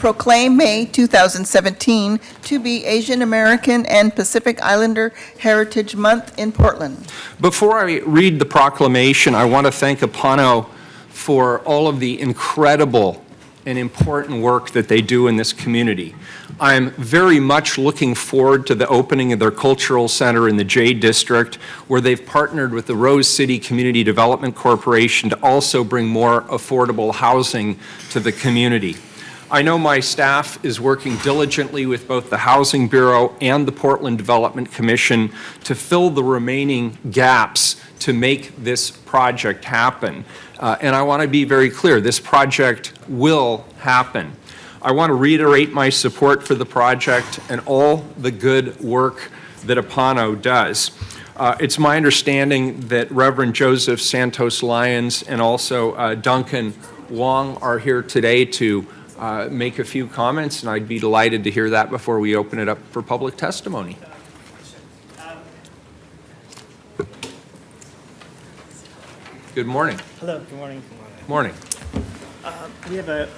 proclaim May 2017 to be Asian American and Pacific Islander Heritage Month in Portland. Before I read the proclamation, I want to thank APANO for all of the incredible and important work that they do in this community. I'm very much looking forward to the opening of their cultural center in the J District, where they've partnered with the Rose City Community Development Corporation to also bring more affordable housing to the community. I know my staff is working diligently with both the Housing Bureau and the Portland Development Commission to fill the remaining gaps to make this project happen. And I want to be very clear, this project will happen. I want to reiterate my support for the project and all the good work that APANO does. It's my understanding that Reverend Joseph Santos Lyons and also Duncan Wong are here today to make a few comments, and I'd be delighted to hear that before we open it up for public testimony. Good morning. Hello, good morning. Morning. We have a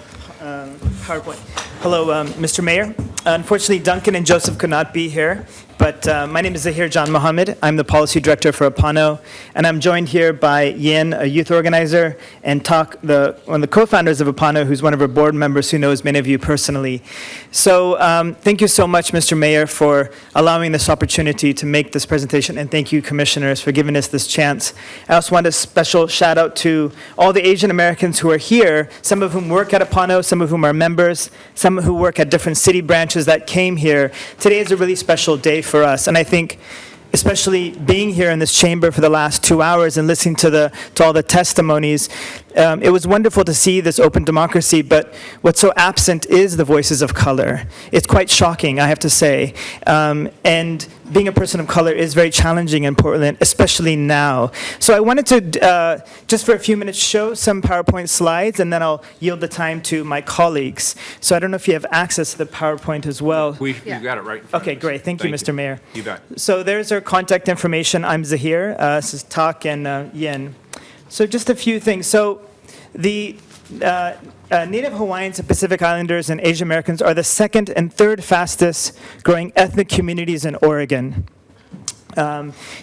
PowerPoint. Hello, Mr. Mayor. Unfortunately, Duncan and Joseph could not be here, but my name is Zahir John Mohammed. I'm the Policy Director for APANO, and I'm joined here by Yin, a youth organizer, and Tak, one of the co-founders of APANO, who's one of our board members who knows many of you personally. So thank you so much, Mr. Mayor, for allowing this opportunity to make this presentation, and thank you, commissioners, for giving us this chance. I also want a special shout out to all the Asian Americans who are here, some of whom work at APANO, some of whom are members, some who work at different city branches that came here. Today is a really special day for us, and I think especially being here in this chamber for the last 2 hours and listening to all the testimonies, it was wonderful to see this open democracy, but what's so absent is the voices of color. It's quite shocking, I have to say, and being a person of color is very challenging in Portland, especially now. So I wanted to, just for a few minutes, show some PowerPoint slides, and then I'll yield the time to my colleagues. So I don't know if you have access to the PowerPoint as well. We've got it right in front Okay, of us. great. Thank you, Mr. Mayor. You bet. So there's our contact information. I'm Zahir. This is Tak and Yen. So just a few things. So the Native Hawaiians and Pacific Islanders and Asian Americans are the second and third fastest growing ethnic communities in Oregon.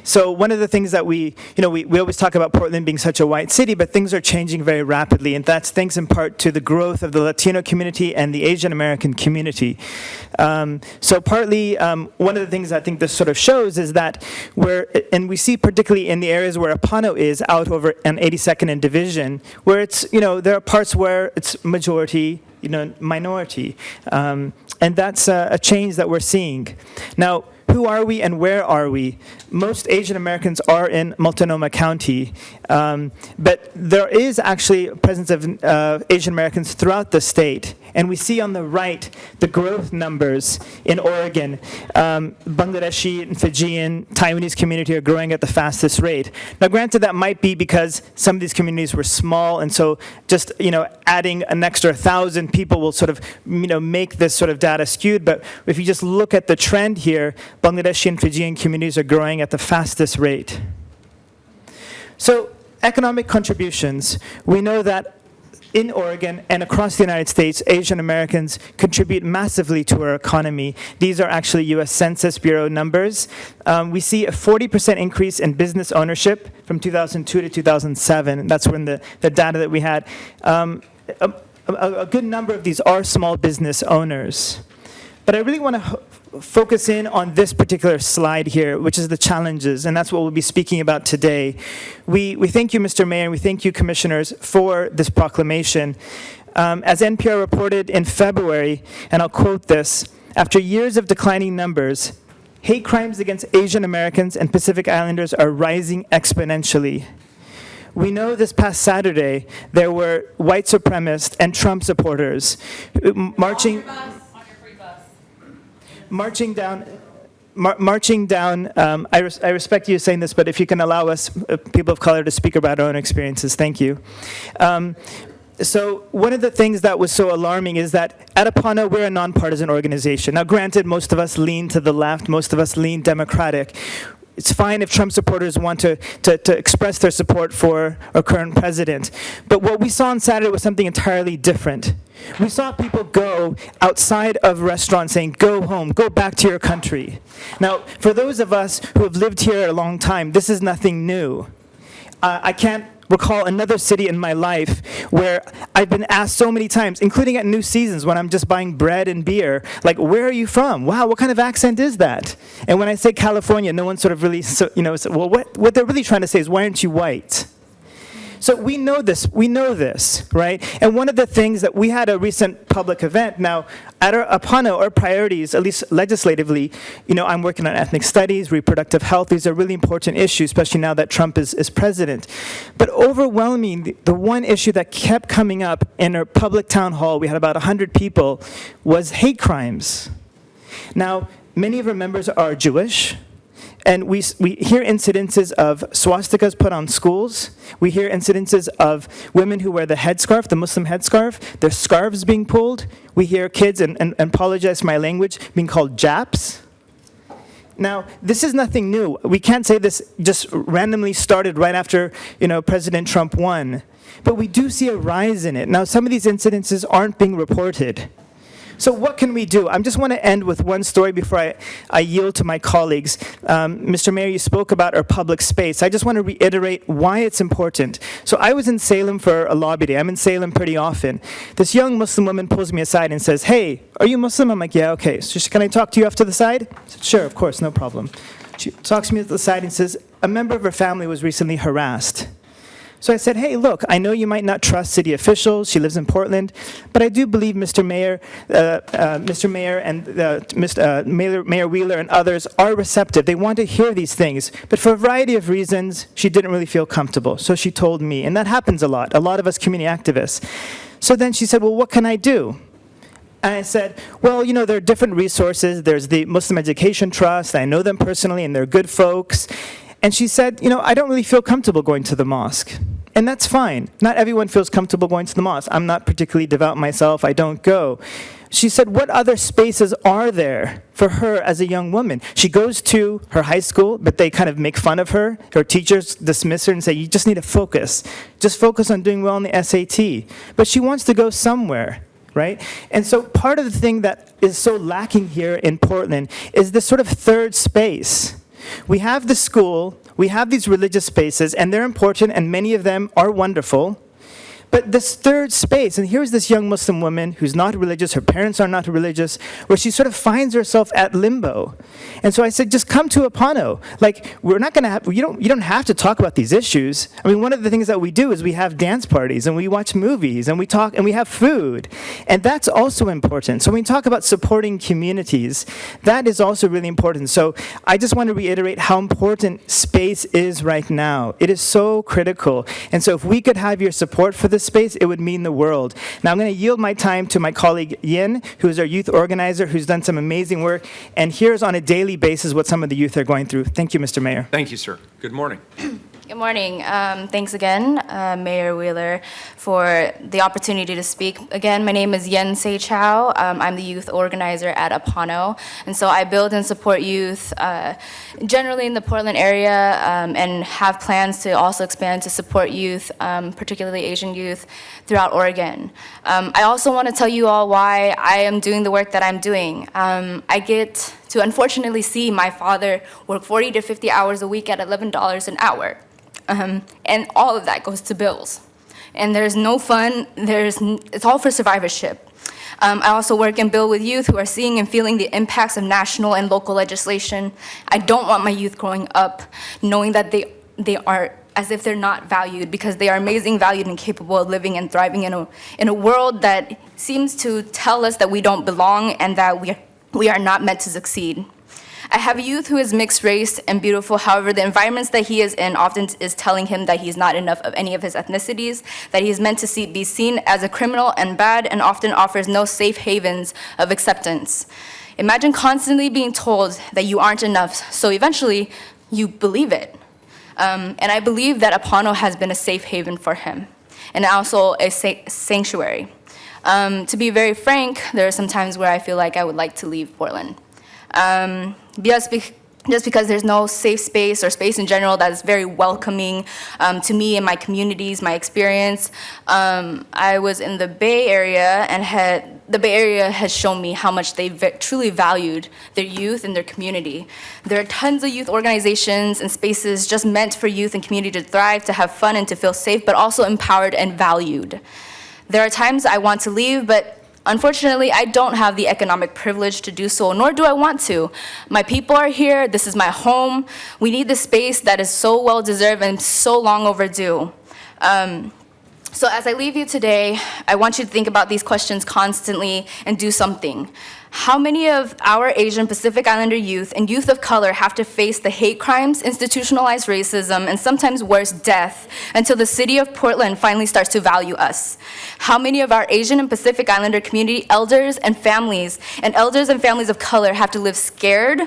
So one of the things that we always talk about Portland being such a white city, but things are changing very rapidly, and that's thanks in part to the growth of the Latino community and the Asian American community. So partly, one of the things I think this sort of shows is that and we see particularly in the areas where APANO is out over on 82nd and Division, where it's, there are parts where it's majority, minority. And that's a change that we're seeing. Now, who are we and where are we? Most Asian Americans are in Multnomah County, but there is actually a presence of Asian Americans throughout the state. And we see on the right the growth numbers in Oregon. Bangladeshi and Fijian, Taiwanese community are growing at the fastest rate. Now, granted, that might be because some of these communities were small, and so just adding an extra 1,000 people will sort of make this sort of data skewed. But if you just look at the trend here, Bangladeshi and Fijian communities are growing at the fastest rate. So, economic contributions. We know that in Oregon and across the United States, Asian Americans contribute massively to our economy. These are actually U.S. Census Bureau numbers. We see a 40% increase in business ownership from 2002 to 2007. That's when the data that we had. A good number of these are small business owners. But I really want to focus in on this particular slide here, which is the challenges, and that's what we'll be speaking about today. We thank you, Mr. Mayor, and we thank you, commissioners, for this proclamation. As NPR reported in February, and I'll quote this, after years of declining numbers, hate crimes against Asian Americans and Pacific Islanders are rising exponentially. We know this past Saturday, there were white supremacists and Trump supporters marching down, I respect you saying this, but if you can allow us, people of color, to speak about our own experiences, thank you. So one of the things that was so alarming is that at APANO, we're a nonpartisan organization. Now, granted, most of us lean to the left, most of us lean Democratic. it's fine if Trump supporters want to express their support for our current president. But what we saw on Saturday was something entirely different. We saw people go outside of restaurants saying, go home, go back to your country. Now, for those of us who have lived here a long time, this is nothing new. I can't recall another city in my life where I've been asked so many times, including at New Seasons when I'm just buying bread and beer, like, where are you from? Wow, what kind of accent is that? And when I say California, no one sort of really, well, what they're really trying to say is, why aren't you white? So we know this, right? And one of the things that we had a recent public event now, at our APANO, our priorities, at least legislatively, I'm working on ethnic studies, reproductive health. These are really important issues, especially now that Trump is president. But overwhelming, the one issue that kept coming up in our public town hall, we had about 100 people, was hate crimes. Now, many of our members are Jewish. And we hear incidences of swastikas put on schools. We hear incidences of women who wear the headscarf, the Muslim headscarf, their scarves being pulled. We hear kids, and apologize for my language, being called Japs. Now, this is nothing new. We can't say this just randomly started right after, President Trump won. But we do see a rise in it. Now, some of these incidences aren't being reported. So what can we do? I just want to end with one story before I yield to my colleagues. Mr. Mayor, you spoke about our public space. I just want to reiterate why it's important. So I was in Salem for a lobby day. I'm in Salem pretty often. This young Muslim woman pulls me aside and says, hey, are you Muslim? I'm like, yeah, okay. So can I talk to you off to the side? I said, sure, of course, no problem. She talks to me to the side and says, a member of her family was recently harassed. So I said, hey, look, I know you might not trust city officials. She lives in Portland. But I do believe Mr. Mayor and Mayor Wheeler and others are receptive. They want to hear these things. But for a variety of reasons, she didn't really feel comfortable. So she told me. And that happens a lot of us community activists. So then she said, well, what can I do? And I said, well, there are different resources. There's the Muslim Education Trust. I know them personally, and they're good folks. And she said, I don't really feel comfortable going to the mosque. And that's fine. Not everyone feels comfortable going to the mosque. I'm not particularly devout myself. I don't go. She said, what other spaces are there for her as a young woman? She goes to her high school, but they kind of make fun of her. Her teachers dismiss her and say, you just need to focus. Just focus on doing well on the SAT. But she wants to go somewhere, right? And so part of the thing that is so lacking here in Portland is this sort of third space. We have the school, we have these religious spaces, and they're important, and many of them are wonderful. But this third space, and here's this young Muslim woman who's not religious, her parents are not religious, where she sort of finds herself at limbo. And so I said, just come to APANO. Like, we're not going to have, you don't have to talk about these issues. I mean, one of the things that we do is we have dance parties, and we watch movies, and we talk, and we have food. And that's also important. So when we talk about supporting communities, that is also really important. So I just want to reiterate how important space is right now. It is so critical. And so if we could have your support for this space, it would mean the world. Now I'm going to yield my time to my colleague Yin, who is our youth organizer, who's done some amazing work, and here's on a daily basis what some of the youth are going through. Thank you, Mr. Mayor. Thank you, sir. Good morning. Good morning. Thanks again, Mayor Wheeler, for the opportunity to speak. Again, my name is Yen Se Chow. I'm the youth organizer at APANO, and so I build and support youth generally in the Portland area, and have plans to also expand to support youth, particularly Asian youth, throughout Oregon. I also want to tell you all why I am doing the work that I'm doing. I get to unfortunately see my father work 40 to 50 hours a week at $11 an hour. And all of that goes to bills. And there's no fun, it's all for survivorship. I also work and build with youth who are seeing and feeling the impacts of national and local legislation. I don't want my youth growing up knowing that they are as if they're not valued, because they are amazing, valued, and capable of living and thriving in a world that seems to tell us that we don't belong and that we are not meant to succeed. I have a youth who is mixed race and beautiful. However, the environments that he is in often is telling him that he's not enough of any of his ethnicities, that he's meant to be seen as a criminal and bad, and often offers no safe havens of acceptance. Imagine constantly being told that you aren't enough, so eventually you believe it. And I believe that APANO has been a safe haven for him, and also a sanctuary. To be very frank, there are some times where I feel like I would like to leave Portland. just because there's no safe space or space in general that is very welcoming to me and my communities, my experience. I was in the Bay Area, and the Bay Area has shown me how much they truly valued their youth and their community. There are tons of youth organizations and spaces just meant for youth and community to thrive, to have fun, and to feel safe, but also empowered and valued. There are times I want to leave, but unfortunately, I don't have the economic privilege to do so, nor do I want to. My people are here. This is my home. We need the space that is so well-deserved and so long overdue. So as I leave you today, I want you to think about these questions constantly and do something. How many of our Asian Pacific Islander youth and youth of color have to face the hate crimes, institutionalized racism, and sometimes worse, death, until the city of Portland finally starts to value us? How many of our Asian and Pacific Islander community elders and families of color have to live scared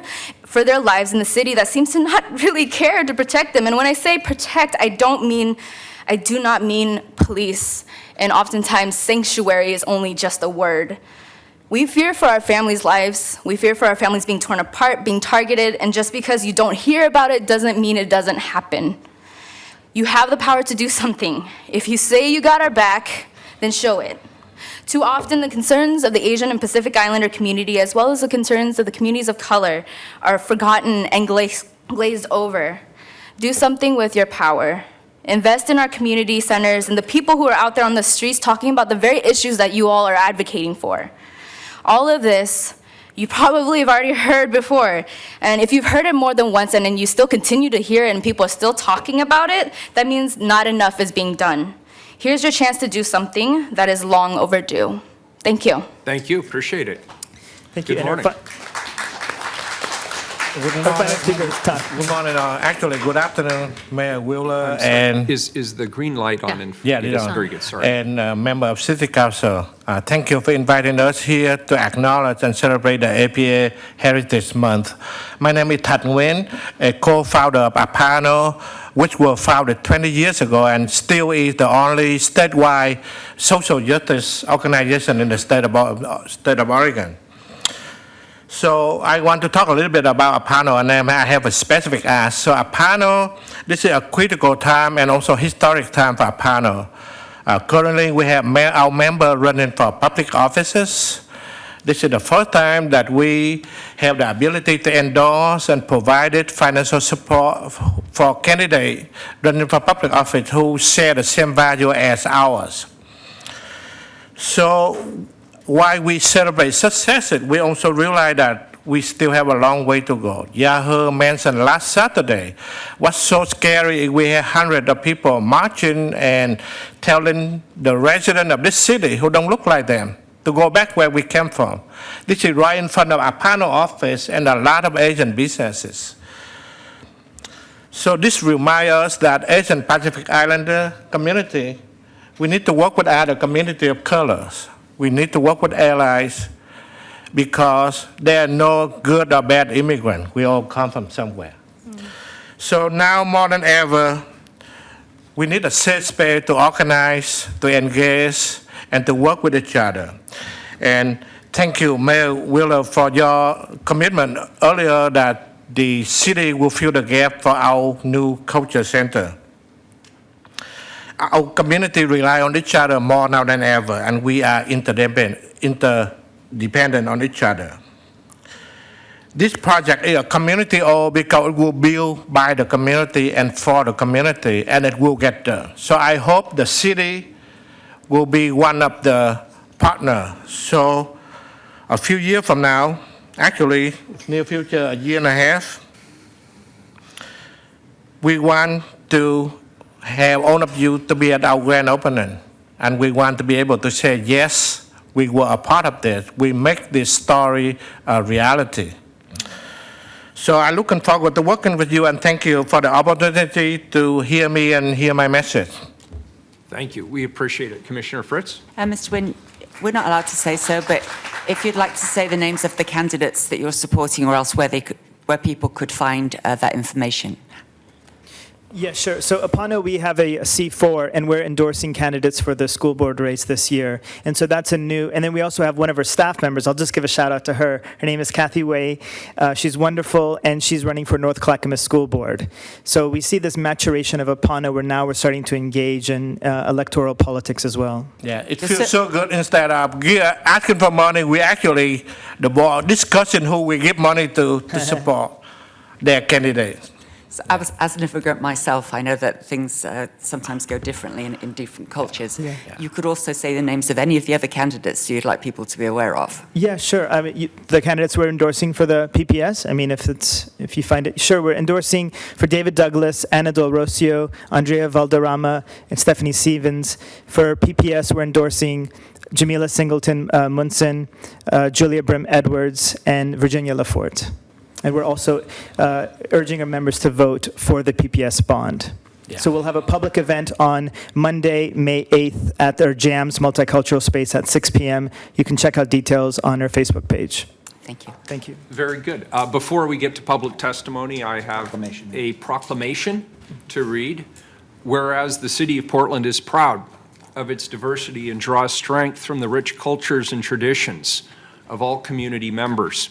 for their lives in the city that seems to not really care to protect them? And when I say protect, I do not mean police, and oftentimes sanctuary is only just a word. We fear for our families' lives. We fear for our families being torn apart, being targeted, and just because you don't hear about it doesn't mean it doesn't happen. You have the power to do something. If you say you got our back, then show it. Too often, the concerns of the Asian and Pacific Islander community, as well as the concerns of the communities of color, are forgotten and glazed over. Do something with your power. Invest in our community centers and the people who are out there on the streets talking about the very issues that you all are advocating for. All of this, you probably have already heard before. And if you've heard it more than once and then you still continue to hear it and people are still talking about it, that means not enough is being done. Here's your chance to do something that is long overdue. Thank you. Thank you. Appreciate it. Thank you. Good And our morning. Good our final morning. speaker is Todd. Good morning. Actually, good afternoon, Mayor Wheeler and Is the green light on? yeah, it is. Very good. Sorry. And member of City Council. Thank you for inviting us here to acknowledge and celebrate the APA Heritage Month. My name is That Nguyen, a co-founder of APANO, which was founded 20 years ago and still is the only statewide social justice organization in the state of Oregon. So I want to talk a little bit about APANO, and then I have a specific ask. So APANO, this is a critical time and also historic time for APANO. Currently, we have our members running for public offices. This is the first time that we have the ability to endorse and provide financial support for candidates running for public office who share the same value as ours. So while we celebrate successes, we also realize that we still have a long way to go. Yahoo mentioned last Saturday, what's so scary is we have hundreds of people marching and telling the residents of this city who don't look like them to go back where we came from. This is right in front of APANO office and a lot of Asian businesses. So this reminds us that Asian Pacific Islander community, we need to work with other community of colors. We need to work with allies because there are no good or bad immigrants. We all come from somewhere. So now more than ever, we need a safe space to organize, to engage, and to work with each other. And thank you, Mayor Wheeler, for your commitment earlier that the city will fill the gap for our new culture center. Our community rely on each other more now than ever, and we are interdependent on each other. This project is a community owned because it will be built by the community and for the community, and it will get there. So I hope the city will be one of the partners. So a few years from now, actually near future, a year and a half, we want to have all of you to be at our grand opening, and we want to be able to say, yes, we were a part of this. We make this story a reality. So I'm looking forward to working with you, and thank you for the opportunity to hear me and hear my message. Thank you. We appreciate it. Commissioner Fritz? Mr. Nguyen, we're not allowed to say so, but if you'd like to say the names of the candidates that you're supporting or else where people could find that information. Yeah, sure. So APANO, we have a C4, and we're endorsing candidates for the school board race this year. And so that's a new, and then we also have one of our staff members. I'll just give a shout out to her. Her name is Kathy Way. She's wonderful, and she's running for North Clackamas School Board. So we see this maturation of APANO where now we're starting to engage in electoral politics as well. Yeah, it Just feels so good. Instead of asking for money, we actually, the board discussing who we give money to support their candidates. So as an immigrant myself, I know that things sometimes go differently in different cultures. Yeah. You could also say the names of any of the other candidates you'd like people to be aware of. Yeah, sure. I mean, the candidates we're endorsing for the PPS. I mean, if you find it, sure. We're endorsing for David Douglas, Anna Del Rocio, Andrea Valderrama, and Stephanie Stevens. For PPS, we're endorsing Jamila Singleton Munson, Julia Brim Edwards, and Virginia Laforte. And we're also urging our members to vote for the PPS bond. Yeah. So we'll have a public event on Monday, May 8th at our JAMS Multicultural Space at 6 p.m. You can check out details on our Facebook page. Thank you. Thank you. Very good. Before we get to public testimony, I have a proclamation to read. Whereas the city of Portland is proud of its diversity and draws strength from the rich cultures and traditions of all community members.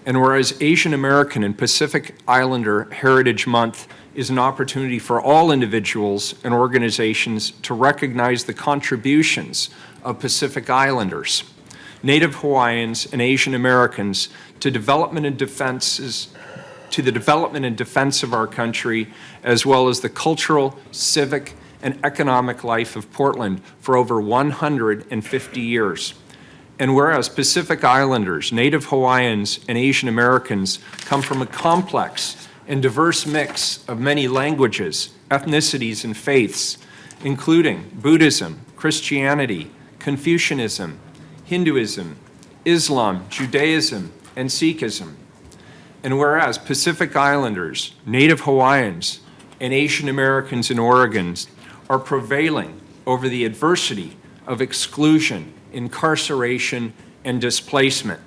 And whereas Asian American and Pacific Islander Heritage Month is an opportunity for all individuals and organizations to recognize the contributions of Pacific Islanders, Native Hawaiians, and Asian Americans to the development and defense of our country, as well as the cultural, civic, and economic life of Portland for over 150 years. And whereas Pacific Islanders, Native Hawaiians, and Asian Americans come from a complex and diverse mix of many languages, ethnicities, and faiths, including Buddhism, Christianity, Confucianism, Hinduism, Islam, Judaism, and Sikhism. And whereas Pacific Islanders, Native Hawaiians, and Asian Americans in Oregon are prevailing over the adversity of exclusion, incarceration, and displacement.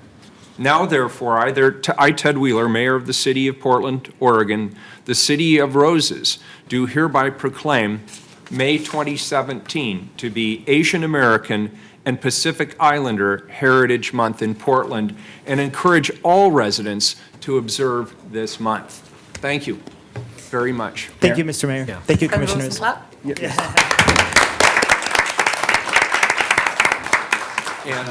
Now, therefore, I, Ted Wheeler, Mayor of the City of Portland, Oregon, the City of Roses, do hereby proclaim May 2017 to be Asian American and Pacific Islander Heritage Month in Portland, and encourage all residents to observe this month. Thank you very much. Thank you, Mr. Mayor. Yeah. Thank you, Commissioners. And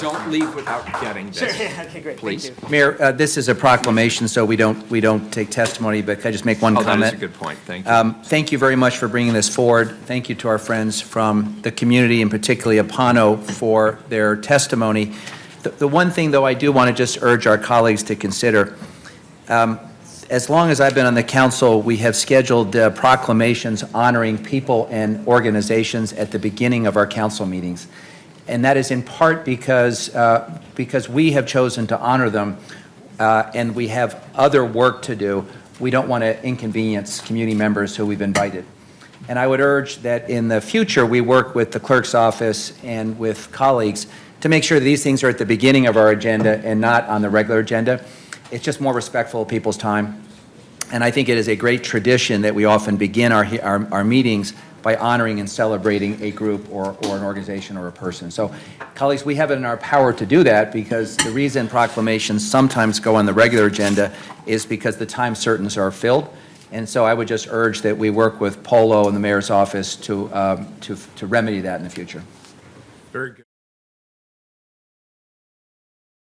don't leave without getting this. Okay, great. Please. Thank you. Mayor, this is a proclamation, so we don't take testimony, but can I just make one Oh, that comment? is a good point. Thank you. Thank you very much for bringing this forward. Thank you to our friends from the community, and particularly APANO, for their testimony. The one thing, though, I do want to just urge our colleagues to consider, as long as I've been on the council, we have scheduled proclamations honoring people and organizations at the beginning of our council meetings. And that is in part because we have chosen to honor them, and we have other work to do. We don't want to inconvenience community members who we've invited. And I would urge that in the future, we work with the clerk's office and with colleagues to make sure that these things are at the beginning of our agenda and not on the regular agenda. It's just more respectful of people's time. And I think it is a great tradition that we often begin our meetings by honoring and celebrating a group or an organization or a person. So, colleagues, we have it in our power to do that, because the reason proclamations sometimes go on the regular agenda is because the time certains are filled. And so I would just urge that we work with Polo and the mayor's office to remedy that in the future. Very good.